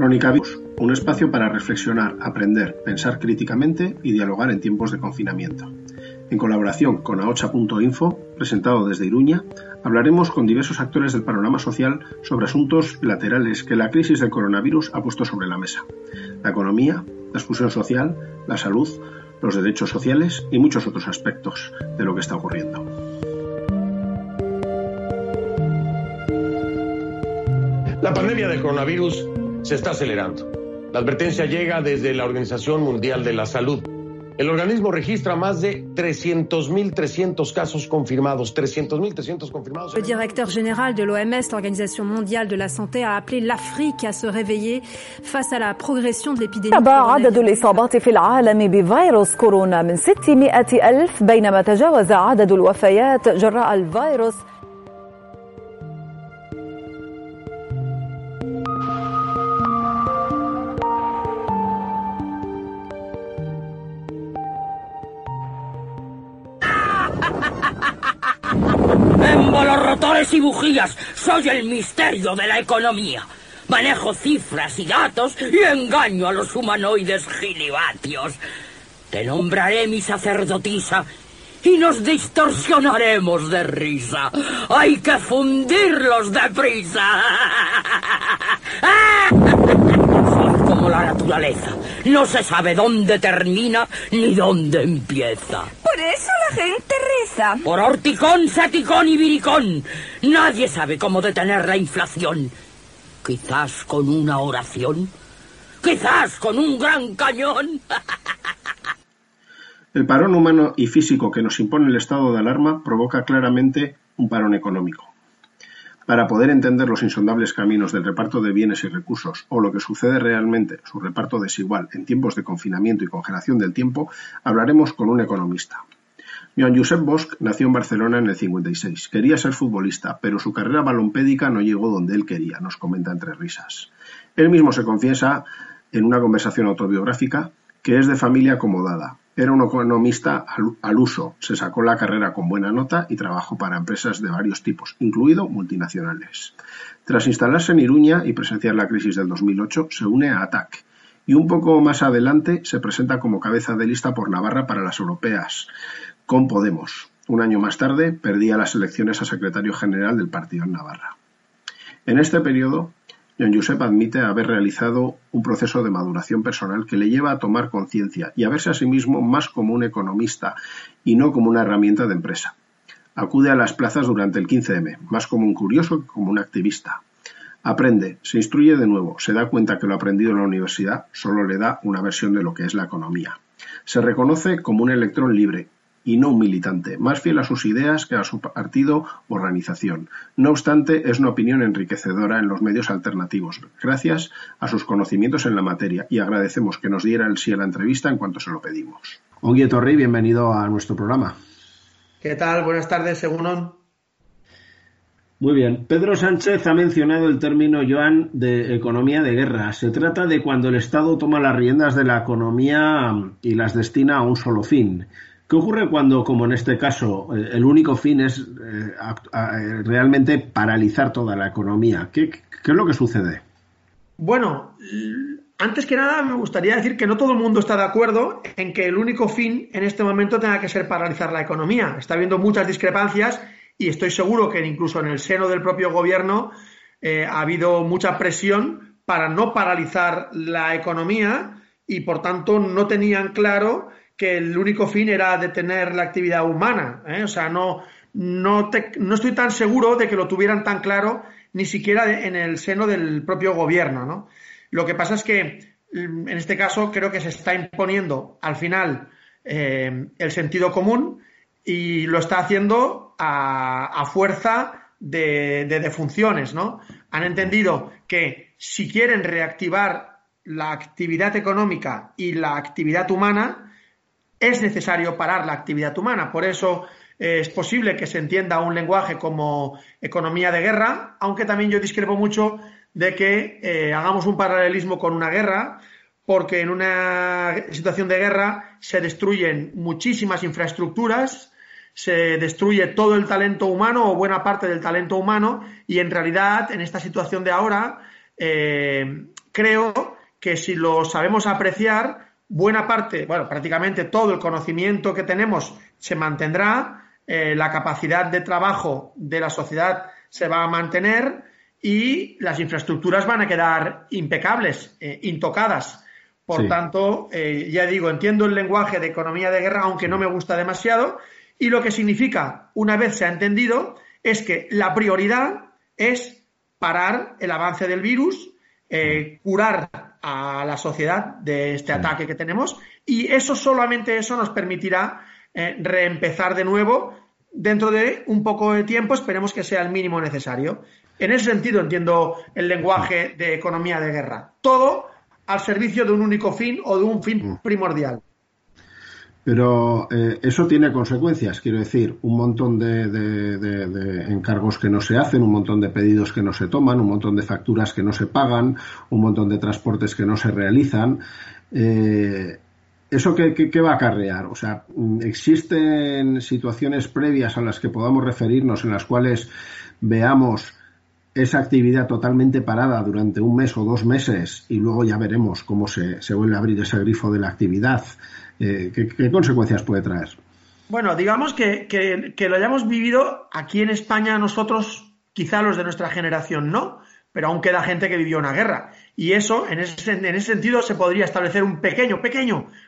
Crónica Virus, un espacio para reflexionar, aprender, pensar críticamente y dialogar en tiempos de confinamiento. En colaboración con ahocha.info, presentado desde Iruña, hablaremos con diversos actores del panorama social sobre asuntos laterales que la crisis del coronavirus ha puesto sobre la mesa. La economía, la exclusión social, la salud, los derechos sociales y muchos otros aspectos de lo que está ocurriendo. La pandemia del coronavirus se está acelerando. La advertencia llega desde la Organización Mundial de la Salud. El organismo registra más de 300.300 casos confirmados. 300.300 confirmados. Le directeur général de l'OMS, l'Organisation mondiale de la santé, a appelé l'Afrique à se réveiller face à la progression de l'épidémie. عدد الإصابات في العالم بفيروس كورونا من 600,000 بينما تجاوز عدد الوفيات جراء الفيروس. Embolorrotores y bujías, soy el misterio de la economía. Manejo cifras y datos y engaño a los humanoides gilibatios. Te nombraré mi sacerdotisa y nos distorsionaremos de risa. Hay que fundirlos deprisa. Soy como la naturaleza. No se sabe dónde termina ni dónde empieza. Por eso la gente reza. Por horticón, saticón y viricón. Nadie sabe cómo detener la inflación. Quizás con una oración. Quizás con un gran cañón. El parón humano y físico que nos impone el estado de alarma provoca claramente un parón económico. Para poder entender los insondables caminos del reparto de bienes y recursos o lo que sucede realmente, su reparto desigual en tiempos de confinamiento y congelación del tiempo, hablaremos con un economista. Joan Josep Bosch nació en Barcelona en el 56. Quería ser futbolista, pero su carrera balompédica no llegó donde él quería, nos comenta entre risas. Él mismo se confiesa en una conversación autobiográfica que es de familia acomodada. Era un economista al uso, se sacó la carrera con buena nota y trabajó para empresas de varios tipos, incluido multinacionales. Tras instalarse en Iruña y presenciar la crisis del 2008, se une a ATAC y un poco más adelante se presenta como cabeza de lista por Navarra para las europeas, con Podemos. Un año más tarde perdía las elecciones a secretario general del partido en Navarra. En este periodo, Joan Josep admite haber realizado un proceso de maduración personal que le lleva a tomar conciencia y a verse a sí mismo más como un economista y no como una herramienta de empresa. Acude a las plazas durante el 15M, más como un curioso que como un activista. Aprende, se instruye de nuevo, se da cuenta que lo aprendido en la universidad solo le da una versión de lo que es la economía. Se reconoce como un electrón libre y no un militante, más fiel a sus ideas que a su partido o organización. No obstante, es una opinión enriquecedora en los medios alternativos, gracias a sus conocimientos en la materia, y agradecemos que nos diera el sí a la entrevista en cuanto se lo pedimos. Ongi etorri, bienvenido a nuestro programa. ¿Qué tal? Buenas tardes, Egunon. Muy bien. Pedro Sánchez ha mencionado el término, Joan, de economía de guerra. Se trata de cuando el Estado toma las riendas de la economía y las destina a un solo fin. ¿Qué ocurre cuando, como en este caso, el único fin es realmente paralizar toda la economía? ¿Qué es lo que sucede? Bueno, antes que nada me gustaría decir que no todo el mundo está de acuerdo en que el único fin en este momento tenga que ser paralizar la economía. Está habiendo muchas discrepancias y estoy seguro que incluso en el seno del propio gobierno ha habido mucha presión para no paralizar la economía y, por tanto, no tenían claro que el único fin era detener la actividad humana, ¿eh? O sea, no estoy tan seguro de que lo tuvieran tan claro ni siquiera en el seno del propio gobierno, ¿no? Lo que pasa es que en este caso creo que se está imponiendo al final el sentido común y lo está haciendo a fuerza de defunciones, ¿no? Han entendido que si quieren reactivar la actividad económica y la actividad humana, es necesario parar la actividad humana. Por eso es posible que se entienda un lenguaje como economía de guerra, aunque también yo discrepo mucho de que hagamos un paralelismo con una guerra, porque en una situación de guerra se destruyen muchísimas infraestructuras, se destruye todo el talento humano o buena parte del talento humano y en realidad en esta situación de ahora creo que si lo sabemos apreciar, buena parte, bueno, prácticamente todo el conocimiento que tenemos se mantendrá, la capacidad de trabajo de la sociedad se va a mantener y las infraestructuras van a quedar impecables, intocadas. Por tanto, ya digo, entiendo el lenguaje de economía de guerra, aunque no me gusta demasiado, y lo que significa, una vez se ha entendido, es que la prioridad es parar el avance del virus, curar a la sociedad de este ataque que tenemos, y eso, solamente eso, nos permitirá reempezar de nuevo dentro de un poco de tiempo. Esperemos que sea el mínimo necesario. En ese sentido entiendo el lenguaje de economía de guerra. Todo al servicio de un único fin o de un fin primordial. Pero eso tiene consecuencias, quiero decir, un montón de encargos que no se hacen, un montón de pedidos que no se toman, un montón de facturas que no se pagan, un montón de transportes que no se realizan. ¿Eso qué va a acarrear? O sea, ¿existen situaciones previas a las que podamos referirnos en las cuales veamos esa actividad totalmente parada durante un mes o 2 meses y luego ya veremos cómo se vuelve a abrir ese grifo de la actividad? ¿Qué consecuencias puede traer? Bueno, digamos que lo hayamos vivido aquí en España nosotros, quizá los de nuestra generación no, pero aún queda gente que vivió una guerra. Y eso, en ese sentido, se podría establecer un pequeño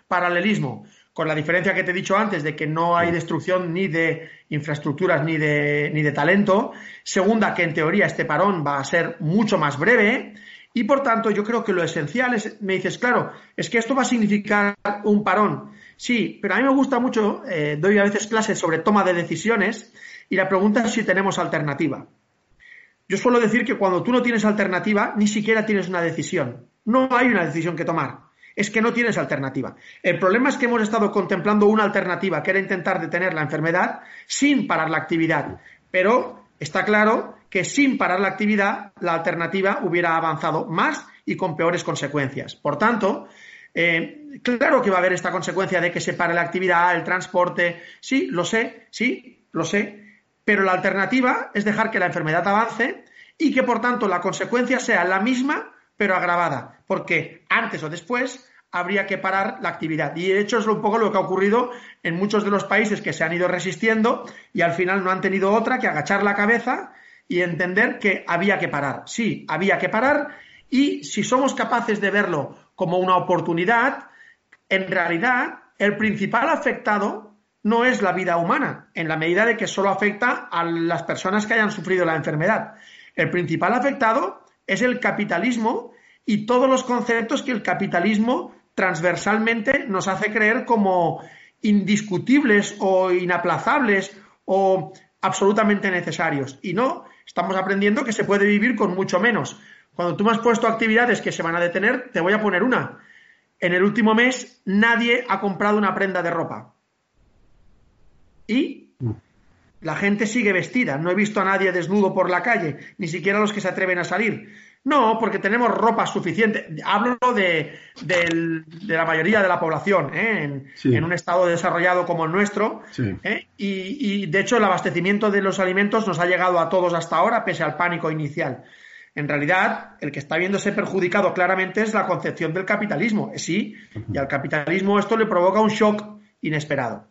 paralelismo, con la diferencia que te he dicho antes, de que no hay destrucción ni de infraestructuras ni de talento. Segunda, que en teoría este parón va a ser mucho más breve. Y por tanto, yo creo que lo esencial es, me dices, claro, es que esto va a significar un parón. Sí, pero a mí me gusta mucho, doy a veces clases sobre toma de decisiones, y la pregunta es si tenemos alternativa. Yo suelo decir que cuando tú no tienes alternativa, ni siquiera tienes una decisión. No hay una decisión que tomar. Es que no tienes alternativa. El problema es que hemos estado contemplando una alternativa, que era intentar detener la enfermedad sin parar la actividad. Pero está claro que sin parar la actividad, la alternativa hubiera avanzado más y con peores consecuencias. Por tanto, claro que va a haber esta consecuencia de que se pare la actividad, el transporte. Sí, lo sé. Pero la alternativa es dejar que la enfermedad avance y que, por tanto, la consecuencia sea la misma, pero agravada, porque antes o después habría que parar la actividad. Y de hecho es un poco lo que ha ocurrido en muchos de los países que se han ido resistiendo y al final no han tenido otra que agachar la cabeza y entender que había que parar. Sí, había que parar, y si somos capaces de verlo como una oportunidad, en realidad el principal afectado no es la vida humana, en la medida de que solo afecta a las personas que hayan sufrido la enfermedad. El principal afectado es el capitalismo y todos los conceptos que el capitalismo transversalmente nos hace creer como indiscutibles o inaplazables o absolutamente necesarios. Y no, estamos aprendiendo que se puede vivir con mucho menos. Cuando tú me has puesto actividades que se van a detener, te voy a poner una. En el último mes nadie ha comprado una prenda de ropa. Y la gente sigue vestida. No he visto a nadie desnudo por la calle, ni siquiera los que se atreven a salir. No, porque tenemos ropa suficiente. Hablo de la mayoría de la población, en un estado desarrollado como el nuestro. Sí. Y de hecho el abastecimiento de los alimentos nos ha llegado a todos hasta ahora, pese al pánico inicial. En realidad, el que está viéndose perjudicado claramente es la concepción del capitalismo. Sí, y al capitalismo esto le provoca un shock inesperado.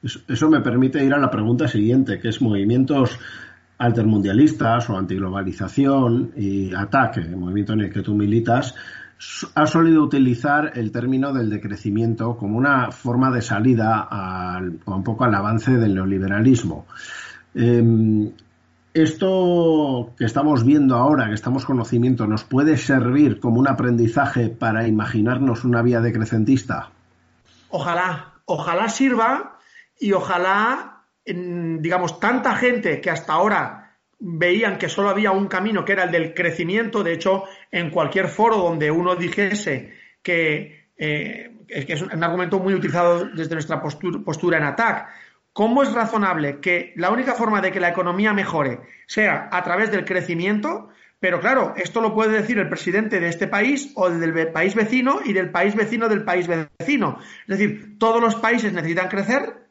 Eso me permite ir a la pregunta siguiente, que es movimientos altermundialistas o antiglobalización y ATTAC, el movimiento en el que tú militas, ha solido utilizar el término del decrecimiento como una forma de salida un poco al avance del neoliberalismo. Esto que estamos viendo ahora, que estamos conocimiento, ¿nos puede servir como un aprendizaje para imaginarnos una vía decrecentista? Ojalá sirva. Y ojalá, digamos, tanta gente que hasta ahora veían que solo había un camino, que era el del crecimiento. De hecho, en cualquier foro donde uno dijese que es un argumento muy utilizado desde nuestra postura en ATTAC, ¿cómo es razonable que la única forma de que la economía mejore sea a través del crecimiento? Pero claro, esto lo puede decir el presidente de este país o del país vecino y del país vecino del país vecino. Es decir, todos los países necesitan crecer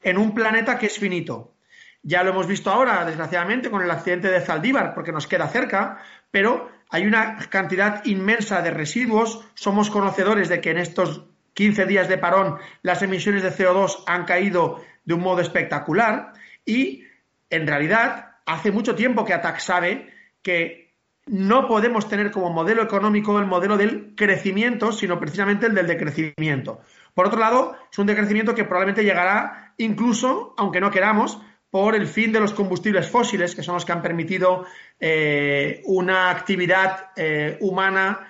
en un planeta que es finito. Ya lo hemos visto ahora, desgraciadamente, con el accidente de Zaldívar, porque nos queda cerca, pero hay una cantidad inmensa de residuos. Somos conocedores de que en estos 15 días de parón las emisiones de CO2 han caído de un modo espectacular y, en realidad, hace mucho tiempo que ATAC sabe que no podemos tener como modelo económico el modelo del crecimiento, sino precisamente el del decrecimiento. Por otro lado, es un decrecimiento que probablemente llegará incluso, aunque no queramos, por el fin de los combustibles fósiles, que son los que han permitido una actividad humana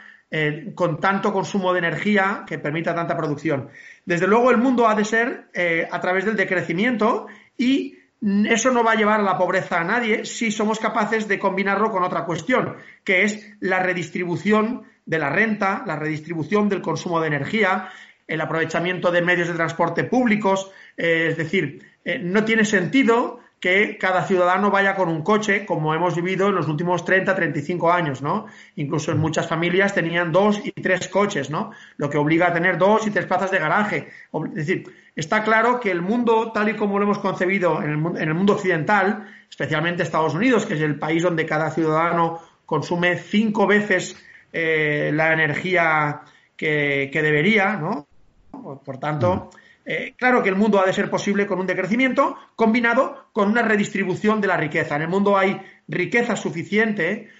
con tanto consumo de energía que permita tanta producción. Desde luego, el mundo ha de ser a través del decrecimiento y eso no va a llevar a la pobreza a nadie si somos capaces de combinarlo con otra cuestión, que es la redistribución de la renta, la redistribución del consumo de energía, el aprovechamiento de medios de transporte públicos. Es decir, no tiene sentido que cada ciudadano vaya con un coche, como hemos vivido en los últimos 30, 35 años, ¿no? Incluso en muchas familias tenían 2 y 3 coches, ¿no? Lo que obliga a tener 2 y 3 plazas de garaje. Es decir, está claro que el mundo, tal y como lo hemos concebido en el mundo occidental, especialmente Estados Unidos, que es el país donde cada ciudadano consume 5 veces la energía que debería, ¿no? Por tanto, claro que el mundo ha de ser posible con un decrecimiento combinado con una redistribución de la riqueza. En el mundo hay riqueza suficiente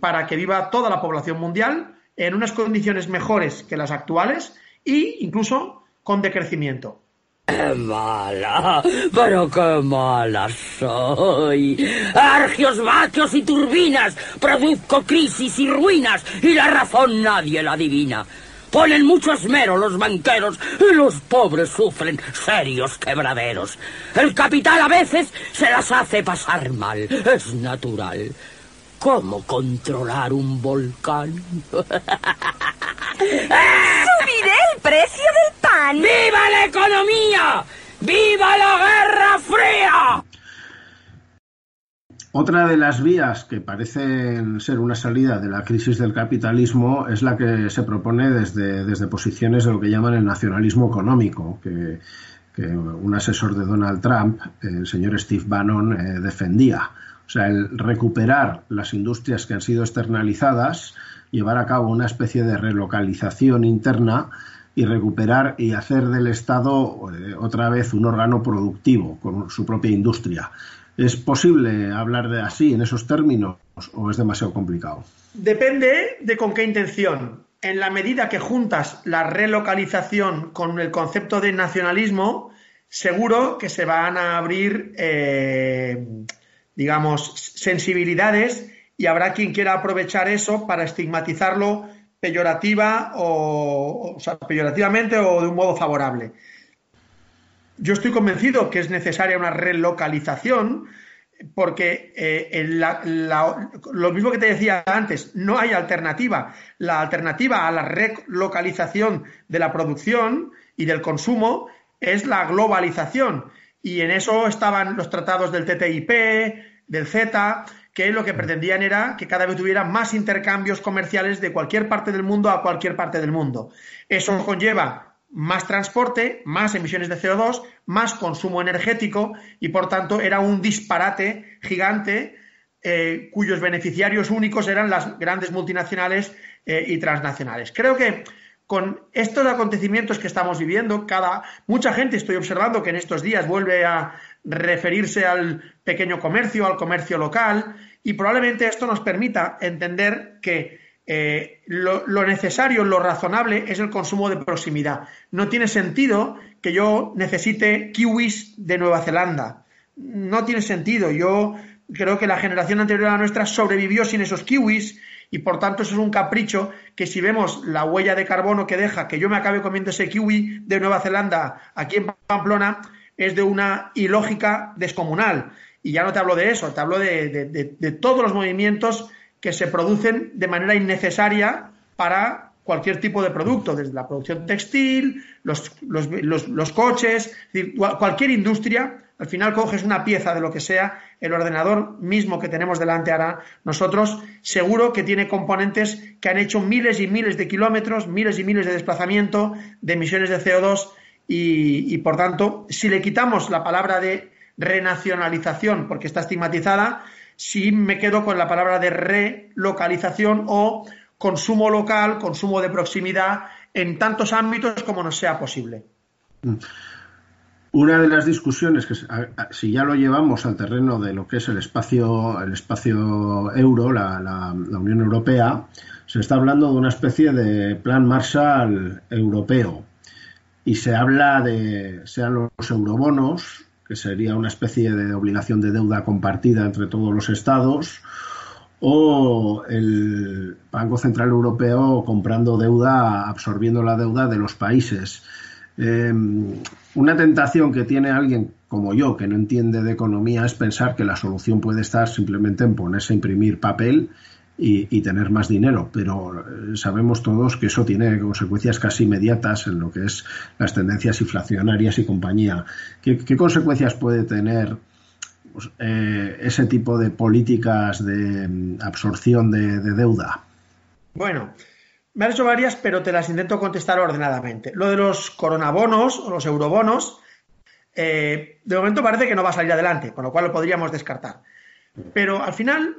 para que viva toda la población mundial en unas condiciones mejores que las actuales e incluso con decrecimiento. ¡Qué mala! ¡Pero qué mala soy! ¡Argios, vatios y turbinas! ¡Produzco crisis y ruinas! ¡Y la razón nadie la adivina! Ponen mucho esmero los banqueros y los pobres sufren serios quebraderos. El capital a veces se las hace pasar mal, es natural. ¿Cómo controlar un volcán? ¡Subiré el precio del pan! ¡Viva la economía! ¡Viva la Guerra Fría! Otra de las vías que parecen ser una salida de la crisis del capitalismo es la que se propone desde posiciones de lo que llaman el nacionalismo económico, que un asesor de Donald Trump, el señor Steve Bannon, defendía. O sea, el recuperar las industrias que han sido externalizadas, llevar a cabo una especie de relocalización interna y recuperar y hacer del Estado otra vez un órgano productivo con su propia industria. ¿Es posible hablar de así, en esos términos, o es demasiado complicado? Depende de con qué intención. En la medida que juntas la relocalización con el concepto de nacionalismo, seguro que se van a abrir, sensibilidades y habrá quien quiera aprovechar eso para estigmatizarlo peyorativamente o de un modo favorable. Yo estoy convencido que es necesaria una relocalización porque lo mismo que te decía antes, no hay alternativa. La alternativa a la relocalización de la producción y del consumo es la globalización. Y en eso estaban los tratados del TTIP, del CETA, que lo que pretendían era que cada vez hubiera más intercambios comerciales de cualquier parte del mundo a cualquier parte del mundo. Eso conlleva más transporte, más emisiones de CO2, más consumo energético y, por tanto, era un disparate gigante cuyos beneficiarios únicos eran las grandes multinacionales y transnacionales. Creo que con estos acontecimientos que estamos viviendo, mucha gente, estoy observando que en estos días vuelve a referirse al pequeño comercio, al comercio local, y probablemente esto nos permita entender que lo necesario, lo razonable es el consumo de proximidad. No tiene sentido que yo necesite kiwis de Nueva Zelanda. No tiene sentido. Yo creo que la generación anterior a la nuestra sobrevivió sin esos kiwis y por tanto eso es un capricho que si vemos la huella de carbono que deja que yo me acabe comiendo ese kiwi de Nueva Zelanda aquí en Pamplona es de una ilógica descomunal. Y ya no te hablo de eso, te hablo de todos los movimientos que se producen de manera innecesaria para cualquier tipo de producto, desde la producción textil, los coches, es decir, cualquier industria. Al final coges una pieza de lo que sea, el ordenador mismo que tenemos delante ahora nosotros, seguro que tiene componentes que han hecho miles y miles de kilómetros, miles y miles de desplazamiento, de emisiones de CO2 y por tanto, si le quitamos la palabra de renacionalización porque está estigmatizada, si me quedo con la palabra de relocalización o consumo local, consumo de proximidad en tantos ámbitos como nos sea posible. Una de las discusiones que, si ya lo llevamos al terreno de lo que es el espacio euro, la Unión Europea, se está hablando de una especie de plan Marshall europeo y se habla sean los eurobonos, que sería una especie de obligación de deuda compartida entre todos los estados, o el Banco Central Europeo comprando deuda, absorbiendo la deuda de los países. Una tentación que tiene alguien como yo, que no entiende de economía, es pensar que la solución puede estar simplemente en ponerse a imprimir papel y tener más dinero, pero sabemos todos que eso tiene consecuencias casi inmediatas en lo que es las tendencias inflacionarias y compañía. ¿Qué consecuencias puede tener ese tipo de políticas de absorción de deuda? Bueno, me has hecho varias, pero te las intento contestar ordenadamente. Lo de los coronabonos o los eurobonos, de momento parece que no va a salir adelante, con lo cual lo podríamos descartar. Pero al final,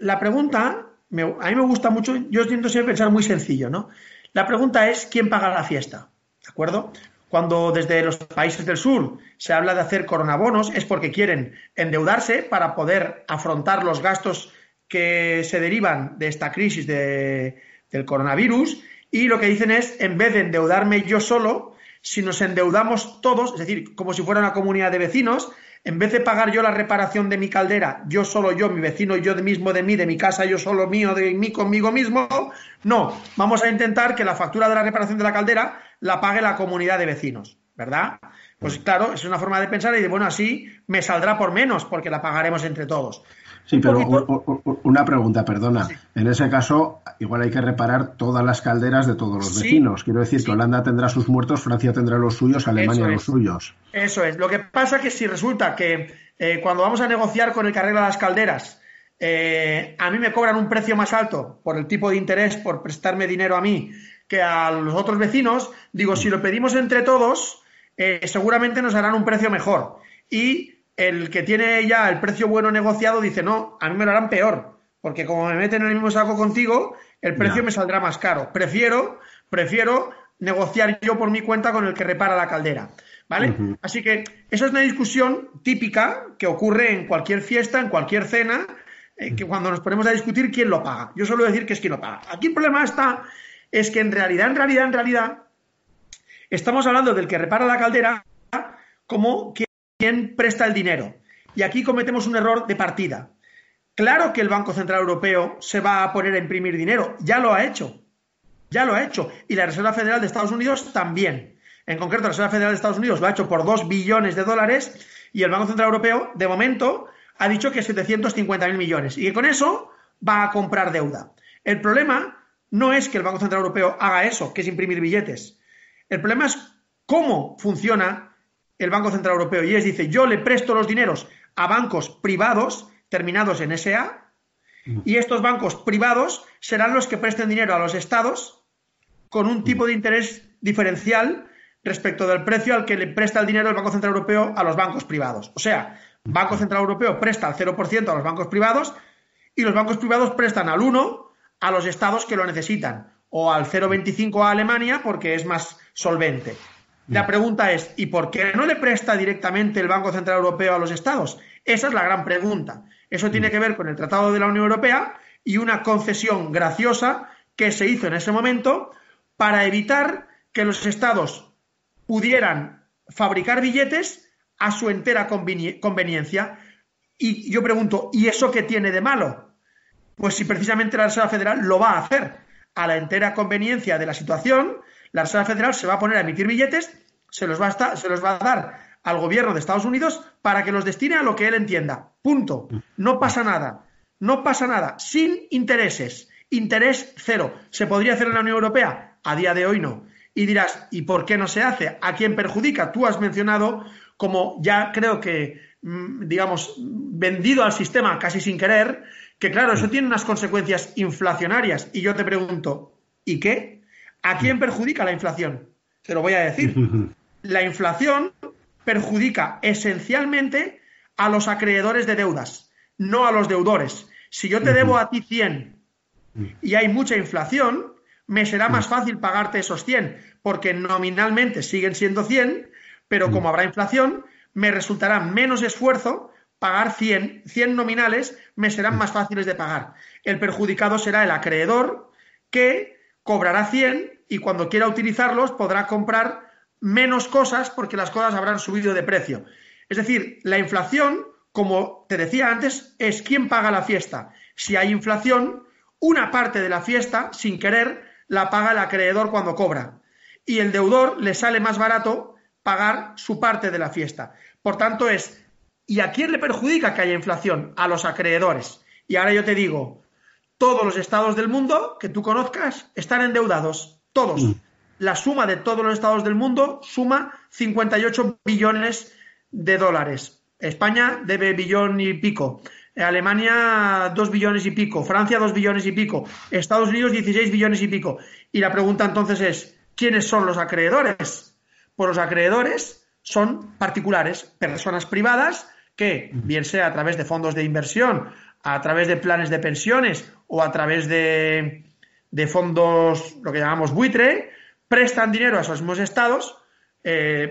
la pregunta, a mí me gusta mucho, yo intento siempre pensar muy sencillo, ¿no? La pregunta es, ¿quién paga la fiesta? ¿De acuerdo? Cuando desde los países del sur se habla de hacer coronabonos, es porque quieren endeudarse para poder afrontar los gastos que se derivan de esta crisis del coronavirus, y lo que dicen es, en vez de endeudarme yo solo, si nos endeudamos todos, es decir, como si fuera una comunidad de vecinos, en vez de pagar yo la reparación de mi caldera, yo solo, yo, mi vecino, yo mismo de mí, de mi casa, yo solo, mío, de mí, conmigo mismo, no, vamos a intentar que la factura de la reparación de la caldera la pague la comunidad de vecinos, ¿verdad? Pues claro, es una forma de pensar y de, bueno, así me saldrá por menos porque la pagaremos entre todos. Sí, pero una pregunta, perdona. Sí. En ese caso, igual hay que reparar todas las calderas de todos los vecinos. Quiero decir que Holanda tendrá sus muertos, Francia tendrá los suyos, Alemania los suyos. Eso es. Lo que pasa es que si resulta que cuando vamos a negociar con el que arregla las calderas, a mí me cobran un precio más alto por el tipo de interés, por prestarme dinero a mí, que a los otros vecinos, digo, si lo pedimos entre todos, seguramente nos harán un precio mejor. Y el que tiene ya el precio bueno negociado dice, no, a mí me lo harán peor, porque como me meten en el mismo saco contigo, el precio me saldrá más caro. Prefiero negociar yo por mi cuenta con el que repara la caldera, ¿vale? Uh-huh. Así que eso es una discusión típica que ocurre en cualquier fiesta, en cualquier cena, que cuando nos ponemos a discutir quién lo paga. Yo suelo decir que es quién lo paga. Aquí el problema es que en realidad, estamos hablando del que repara la caldera como quien presta el dinero. Y aquí cometemos un error de partida. Claro que el Banco Central Europeo se va a poner a imprimir dinero. Ya lo ha hecho. Y la Reserva Federal de Estados Unidos también. En concreto, la Reserva Federal de Estados Unidos lo ha hecho por $2 billones y el Banco Central Europeo, de momento, ha dicho que 750.000 millones. Y que con eso va a comprar deuda. El problema no es que el Banco Central Europeo haga eso, que es imprimir billetes. El problema es cómo funciona el Banco Central Europeo, y dice, yo le presto los dineros a bancos privados terminados en SA, y estos bancos privados serán los que presten dinero a los estados con un tipo de interés diferencial respecto del precio al que le presta el dinero el Banco Central Europeo a los bancos privados. O sea, Banco Central Europeo presta al 0% a los bancos privados y los bancos privados prestan al 1% a los estados que lo necesitan, o al 0,25% a Alemania porque es más solvente. La pregunta es, ¿y por qué no le presta directamente el Banco Central Europeo a los estados? Esa es la gran pregunta. Eso tiene que ver con el Tratado de la Unión Europea y una concesión graciosa que se hizo en ese momento para evitar que los estados pudieran fabricar billetes a su entera conveniencia. Y yo pregunto, ¿y eso qué tiene de malo? Pues si precisamente la Reserva Federal lo va a hacer a la entera conveniencia de la situación, la Reserva Federal se va a poner a emitir billetes, se los va a dar al gobierno de Estados Unidos para que los destine a lo que él entienda. Punto. No pasa nada. Sin intereses. Interés cero. ¿Se podría hacer en la Unión Europea? A día de hoy no. Y dirás, ¿y por qué no se hace? ¿A quién perjudica? Tú has mencionado, como ya creo que, digamos, vendido al sistema casi sin querer, que claro, eso tiene unas consecuencias inflacionarias. Y yo te pregunto, ¿y qué? ¿A quién perjudica la inflación? Te lo voy a decir. La inflación perjudica esencialmente a los acreedores de deudas. no a los deudores. Si yo te debo a ti 100 y hay mucha inflación, me será más fácil pagarte esos 100, porque nominalmente siguen siendo 100, pero como habrá inflación, me resultará menos esfuerzo pagar 100 nominales, me serán más fáciles de pagar. El perjudicado será el acreedor, que cobrará 100 y cuando quiera utilizarlos podrá comprar menos cosas porque las cosas habrán subido de precio. Es decir, la inflación, como te decía antes, es quién paga la fiesta. Si hay inflación, una parte de la fiesta, sin querer, la paga el acreedor cuando cobra. Y el deudor le sale más barato pagar su parte de la fiesta. Por tanto ¿y a quién le perjudica que haya inflación? A los acreedores. Y ahora yo te digo, todos los estados del mundo que tú conozcas están endeudados. Todos. La suma de todos los estados del mundo suma 58 billones de dólares. España debe billón y pico. Alemania 2 billones y pico. Francia 2 billones y pico. Estados Unidos 16 billones y pico. Y la pregunta entonces es, ¿quiénes son los acreedores? Pues los acreedores son particulares, personas privadas que, bien sea a través de fondos de inversión, a través de planes de pensiones o a través de fondos, lo que llamamos buitre, prestan dinero a esos mismos estados.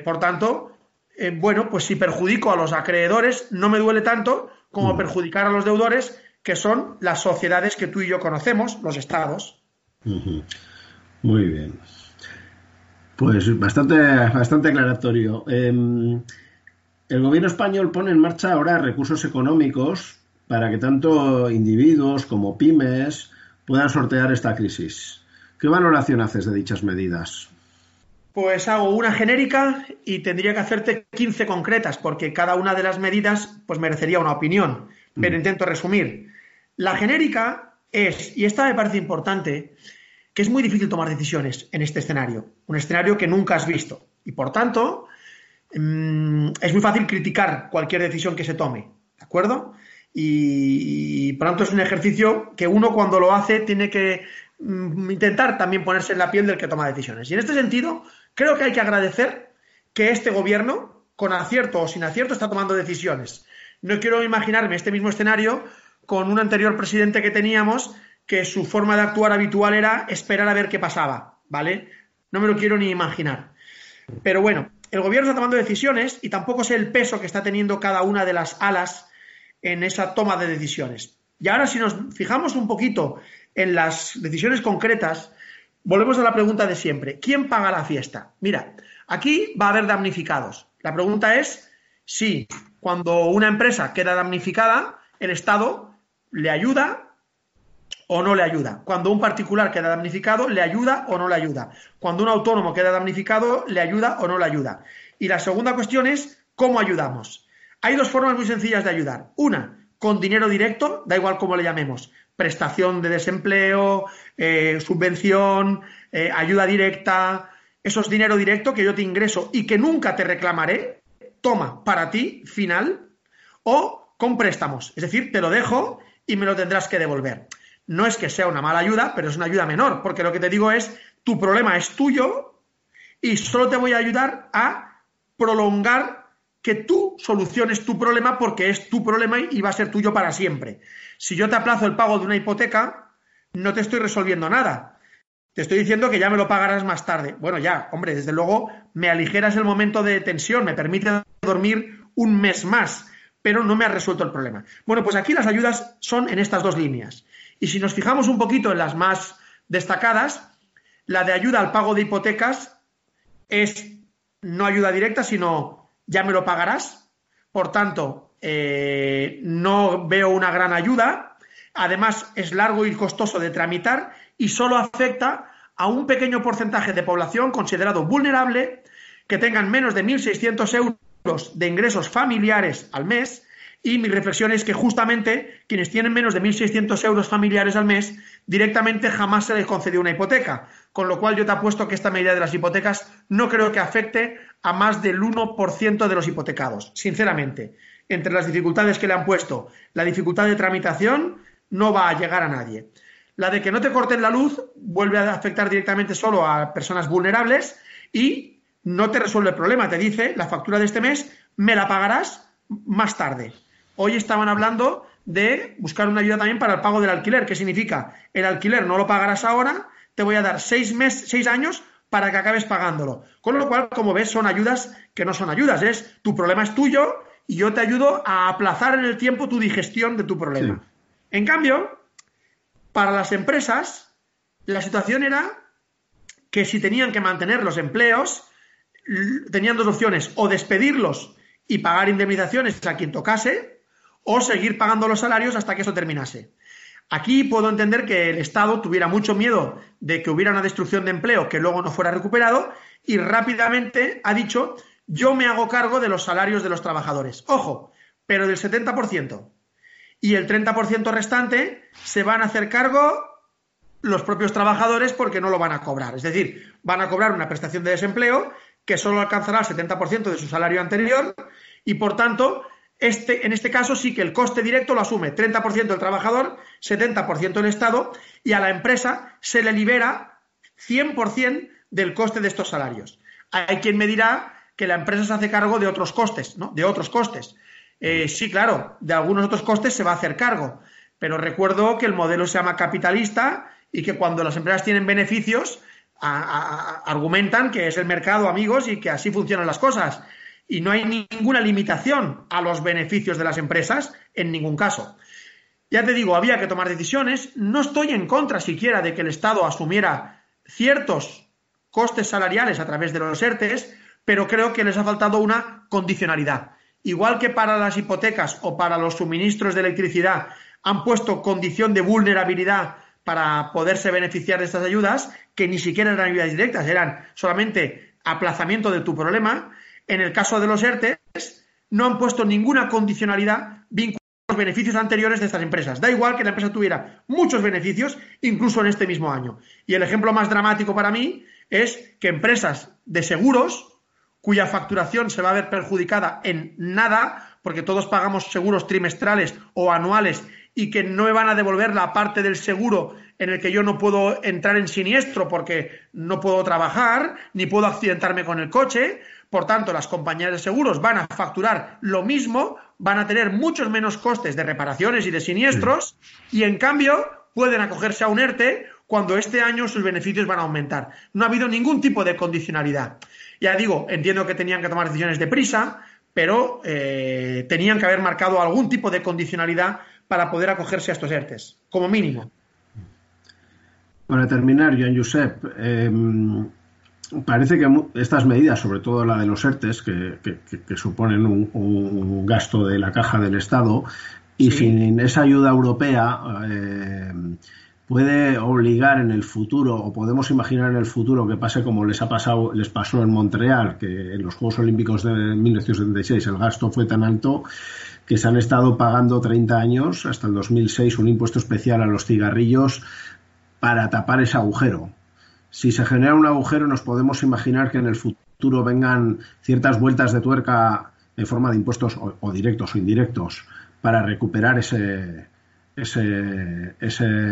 Por tanto, pues si perjudico a los acreedores no me duele tanto como perjudicar a los deudores, que son las sociedades que tú y yo conocemos, los estados. Muy bien. Pues bastante aclaratorio. El gobierno español pone en marcha ahora recursos económicos para que tanto individuos como pymes puedan sortear esta crisis. ¿Qué valoración haces de dichas medidas? Pues hago una genérica y tendría que hacerte 15 concretas, porque cada una de las medidas pues merecería una opinión, pero intento resumir. La genérica es, y esta me parece importante, que es muy difícil tomar decisiones en este escenario, un escenario que nunca has visto, y por tanto es muy fácil criticar cualquier decisión que se tome, ¿de acuerdo? Y por tanto es un ejercicio que uno cuando lo hace tiene que intentar también ponerse en la piel del que toma decisiones. Y en este sentido, creo que hay que agradecer que este gobierno, con acierto o sin acierto, está tomando decisiones. No quiero imaginarme este mismo escenario con un anterior presidente que teníamos, que su forma de actuar habitual era esperar a ver qué pasaba, ¿vale? No me lo quiero ni imaginar. Pero bueno, el gobierno está tomando decisiones y tampoco sé el peso que está teniendo cada una de las alas en esa toma de decisiones. Y ahora, si nos fijamos un poquito en las decisiones concretas, volvemos a la pregunta de siempre. ¿Quién paga la fiesta? Mira, aquí va a haber damnificados. La pregunta es si cuando una empresa queda damnificada, el Estado le ayuda o no le ayuda. Cuando un particular queda damnificado, ¿le ayuda o no le ayuda? Cuando un autónomo queda damnificado, ¿le ayuda o no le ayuda? Y la segunda cuestión es, ¿cómo ayudamos? Hay dos formas muy sencillas de ayudar. Una, con dinero directo, da igual cómo le llamemos. Prestación de desempleo, subvención, ayuda directa. Eso es dinero directo que yo te ingreso y que nunca te reclamaré. Toma, para ti, final. O con préstamos. Es decir, te lo dejo y me lo tendrás que devolver. No es que sea una mala ayuda, pero es una ayuda menor, porque lo que te digo es, tu problema es tuyo y solo te voy a ayudar a prolongar que tú soluciones tu problema porque es tu problema y va a ser tuyo para siempre. Si yo te aplazo el pago de una hipoteca, no te estoy resolviendo nada. Te estoy diciendo que ya me lo pagarás más tarde. Bueno, ya, hombre, desde luego me aligeras el momento de tensión, me permite dormir un mes más, pero no me has resuelto el problema. Bueno, pues aquí las ayudas son en estas dos líneas. Y si nos fijamos un poquito en las más destacadas, la de ayuda al pago de hipotecas es no ayuda directa, sino ya me lo pagarás. Por tanto, no veo una gran ayuda. Además, es largo y costoso de tramitar y solo afecta a un pequeño porcentaje de población considerado vulnerable que tengan menos de 1.600 euros de ingresos familiares al mes. Y mi reflexión es que justamente quienes tienen menos de 1.600 euros familiares al mes directamente jamás se les concedió una hipoteca, con lo cual yo te apuesto que esta medida de las hipotecas no creo que afecte a más del 1% de los hipotecados, sinceramente. Entre las dificultades que le han puesto, la dificultad de tramitación no va a llegar a nadie. La de que no te corten la luz vuelve a afectar directamente solo a personas vulnerables y no te resuelve el problema, te dice la factura de este mes me la pagarás más tarde. Hoy estaban hablando de buscar una ayuda también para el pago del alquiler. ¿Qué significa? El alquiler no lo pagarás ahora, te voy a dar 6 años para que acabes pagándolo. Con lo cual, como ves, son ayudas que no son ayudas. Tu problema es tuyo y yo te ayudo a aplazar en el tiempo tu digestión de tu problema. Sí. En cambio, para las empresas, la situación era que si tenían que mantener los empleos, tenían dos opciones: o despedirlos y pagar indemnizaciones a quien tocase, o seguir pagando los salarios hasta que eso terminase. Aquí puedo entender que el Estado tuviera mucho miedo de que hubiera una destrucción de empleo que luego no fuera recuperado y rápidamente ha dicho: yo me hago cargo de los salarios de los trabajadores. Ojo, pero del 70%. Y el 30% restante se van a hacer cargo los propios trabajadores porque no lo van a cobrar. Es decir, van a cobrar una prestación de desempleo que solo alcanzará el 70% de su salario anterior y, por tanto, en este caso sí que el coste directo lo asume 30% el trabajador, 70% el Estado, y a la empresa se le libera 100% del coste de estos salarios. Hay quien me dirá que la empresa se hace cargo de otros costes, ¿no? De otros costes. Sí, claro, de algunos otros costes se va a hacer cargo, pero recuerdo que el modelo se llama capitalista y que cuando las empresas tienen beneficios argumentan que es el mercado, amigos, y que así funcionan las cosas. Y no hay ninguna limitación a los beneficios de las empresas en ningún caso. Ya te digo, había que tomar decisiones. No estoy en contra siquiera de que el Estado asumiera ciertos costes salariales a través de los ERTEs, pero creo que les ha faltado una condicionalidad. Igual que para las hipotecas o para los suministros de electricidad han puesto condición de vulnerabilidad para poderse beneficiar de estas ayudas, que ni siquiera eran ayudas directas, eran solamente aplazamiento de tu problema. En el caso de los ERTEs, no han puesto ninguna condicionalidad vinculada a los beneficios anteriores de estas empresas. Da igual que la empresa tuviera muchos beneficios, incluso en este mismo año. Y el ejemplo más dramático para mí es que empresas de seguros, cuya facturación se va a ver perjudicada en nada, porque todos pagamos seguros trimestrales o anuales, y que no me van a devolver la parte del seguro en el que yo no puedo entrar en siniestro porque no puedo trabajar, ni puedo accidentarme con el coche. Por tanto, las compañías de seguros van a facturar lo mismo, van a tener muchos menos costes de reparaciones y de siniestros, y en cambio pueden acogerse a un ERTE cuando este año sus beneficios van a aumentar. No ha habido ningún tipo de condicionalidad. Ya digo, entiendo que tenían que tomar decisiones deprisa, pero tenían que haber marcado algún tipo de condicionalidad para poder acogerse a estos ERTEs, como mínimo. Para terminar, Joan Josep, parece que estas medidas, sobre todo la de los ERTEs, que suponen un gasto de la caja del Estado, y sí, sin esa ayuda europea, puede obligar en el futuro, o podemos imaginar en el futuro que pase como les pasó en Montreal, que en los Juegos Olímpicos de 1976 el gasto fue tan alto que se han estado pagando 30 años, hasta el 2006, un impuesto especial a los cigarrillos para tapar ese agujero. Si se genera un agujero, nos podemos imaginar que en el futuro vengan ciertas vueltas de tuerca en forma de impuestos o directos o indirectos para recuperar ese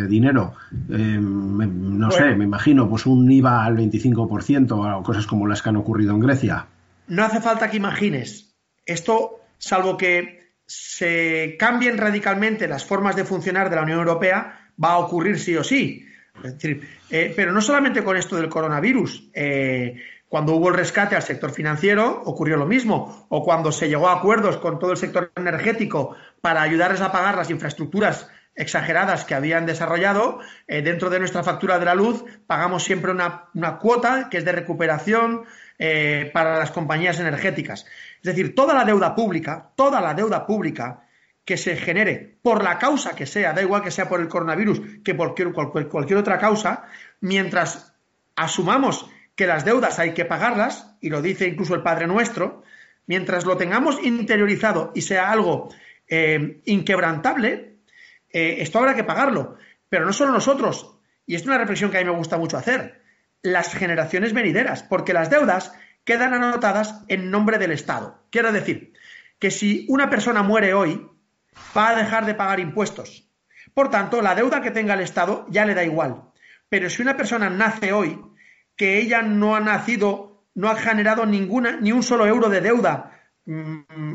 dinero. No sé, me imagino pues un IVA al 25% o cosas como las que han ocurrido en Grecia. No hace falta que imagines. Esto, salvo que se cambien radicalmente las formas de funcionar de la Unión Europea, va a ocurrir sí o sí. Es decir, pero no solamente con esto del coronavirus. Cuando hubo el rescate al sector financiero ocurrió lo mismo, o cuando se llegó a acuerdos con todo el sector energético para ayudarles a pagar las infraestructuras exageradas que habían desarrollado, dentro de nuestra factura de la luz pagamos siempre una cuota que es de recuperación para las compañías energéticas. Es decir, toda la deuda pública que se genere por la causa que sea, da igual que sea por el coronavirus que por cualquier otra causa, mientras asumamos que las deudas hay que pagarlas, y lo dice incluso el Padre Nuestro, mientras lo tengamos interiorizado y sea algo inquebrantable, esto habrá que pagarlo. Pero no solo nosotros, y es una reflexión que a mí me gusta mucho hacer, las generaciones venideras, porque las deudas quedan anotadas en nombre del Estado. Quiero decir que si una persona muere hoy, va a dejar de pagar impuestos. Por tanto, la deuda que tenga el Estado ya le da igual. Pero si una persona nace hoy, que ella no ha nacido, no ha generado ni un solo euro de deuda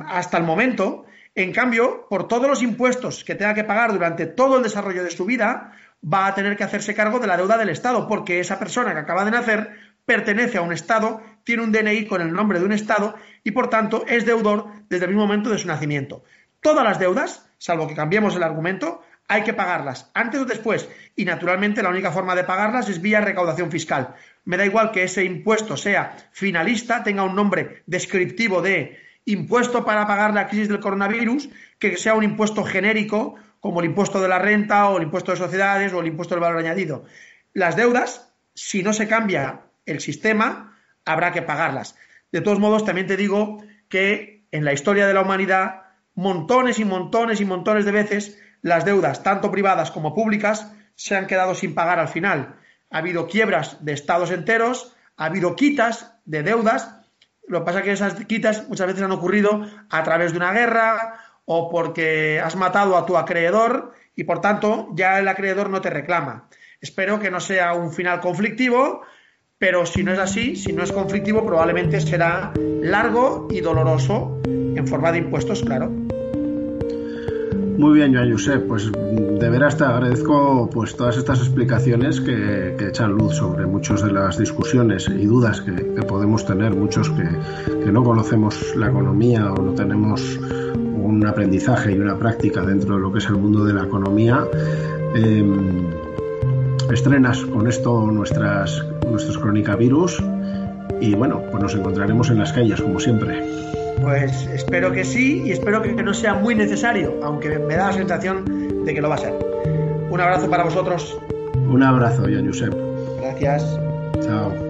hasta el momento, En cambio, por todos los impuestos que tenga que pagar durante todo el desarrollo de su vida, va a tener que hacerse cargo de la deuda del Estado, porque esa persona que acaba de nacer pertenece a un Estado, tiene un DNI con el nombre de un Estado y, por tanto, es deudor desde el mismo momento de su nacimiento. Todas las deudas, salvo que cambiemos el argumento, hay que pagarlas antes o después y, naturalmente, la única forma de pagarlas es vía recaudación fiscal. Me da igual que ese impuesto sea finalista, tenga un nombre descriptivo de impuesto para pagar la crisis del coronavirus, que sea un impuesto genérico como el impuesto de la renta o el impuesto de sociedades o el impuesto del valor añadido. Las deudas, si no se cambia el sistema, habrá que pagarlas. De todos modos, también te digo que en la historia de la humanidad, montones y montones y montones de veces, las deudas, tanto privadas como públicas, se han quedado sin pagar al final. Ha habido quiebras de estados enteros, ha habido quitas de deudas. Lo que pasa es que esas quitas muchas veces han ocurrido a través de una guerra o porque has matado a tu acreedor y, por tanto, ya el acreedor no te reclama. Espero que no sea un final conflictivo, pero si no es así, si no es conflictivo, probablemente será largo y doloroso en forma de impuestos, claro. Muy bien, Joan Josep, pues de veras te agradezco pues todas estas explicaciones que echan luz sobre muchas de las discusiones y dudas que podemos tener, muchos que no conocemos la economía o no tenemos un aprendizaje y una práctica dentro de lo que es el mundo de la economía. Estrenas con esto nuestros Cronicavirus y bueno, pues nos encontraremos en las calles como siempre. Pues espero que sí y espero que no sea muy necesario, aunque me da la sensación de que lo va a ser. Un abrazo para vosotros. Un abrazo, Joan Josep. Gracias. Chao.